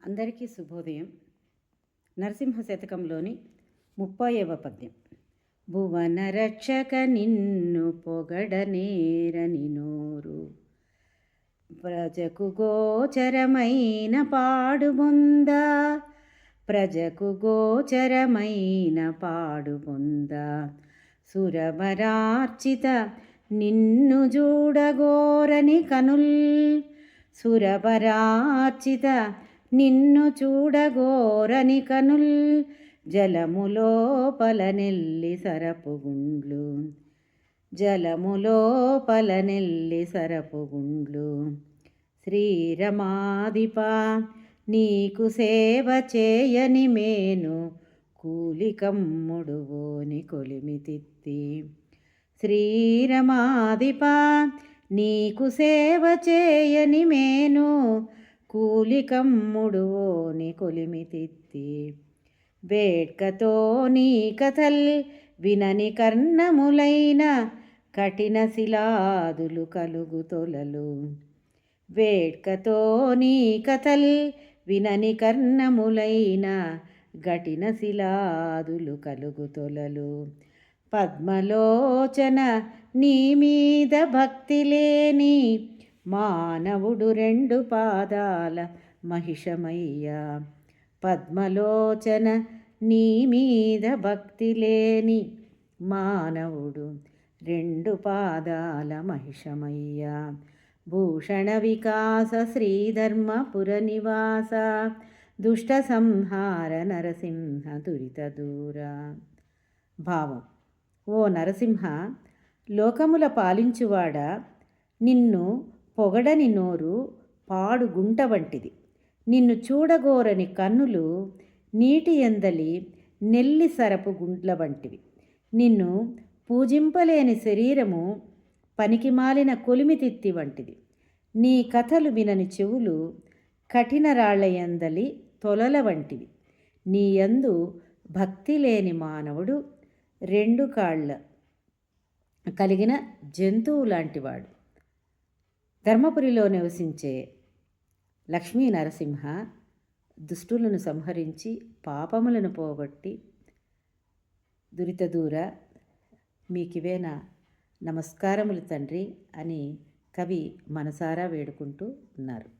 అందరికీ శుభోదయం. నరసింహ శతకంలోని 30వ పద్యం. భువన రక్షక నిన్ను పొగడనేరని నోరు, ప్రజకు గోచరమైన పాడుబొంద, ప్రజకు గోచరమైన పాడుబొంద. సురవరార్చిత నిన్ను చూడగోరని కనుల్, సురవరార్చిత నిన్ను చూడగోరని కనుల్, జలములోపల నెల్లి సరపుగుండ్లు, జలములోపల నెల్లి సరపుగుండ్లు. శ్రీరమాధిప నీకు సేవ చేయని మేను, కూలికమ్ముడువోని కొలిమితిత్తి. శ్రీరమాధిప నీకు సేవ చేయని మేను, కూలికమ్ముడువోని కొలిమితిత్తి. వేడ్కతో నీ కథల్ వినని కర్ణములైన, కఠిన శిలాదులు కలుగు తొలలు. వేడ్కతో నీ కథల్ వినని కర్ణములైన, కఠిన శిలాదులు కలుగు తొలలు. పద్మలోచన నీ మీద భక్తి లేని, మానవుడు రెండు పాదాల మహిషమయ్యా. పద్మలోచన నీ మీద భక్తి లేని, మానవుడు రెండు పాదాల మహిషమయ్యా. భూషణ వికాస శ్రీధర్మపుర నివాస, దుష్ట సంహార నరసింహ దురిత దూర. భావం: ఓ నరసింహ, లోకముల పాలించువాడా, నిన్ను పొగడని నోరు పాడు గుంట వంటిది. నిన్ను చూడగోరని కన్నులు నీటి ఎందలి నెల్లి సరపు గుండ్ల వంటివి. నిన్ను పూజింపలేని శరీరము పనికిమాలిన కొలిమితిత్తి వంటిది. నీ కథలు వినని చెవులు కఠిన రాళ్ల ఎందలి తొలల వంటివి. నీ యందు భక్తి లేని మానవుడు రెండు కాళ్ళ కలిగిన జంతువు లాంటివాడు. ధర్మపురిలో నివసించే లక్ష్మీ నరసింహ దుష్టులను సంహరించి పాపములను పోగొట్టి దురితదూర మీకివేనా నమస్కారములు తండ్రి అని కవి మనసారా వేడుకుంటూ ఉన్నారు.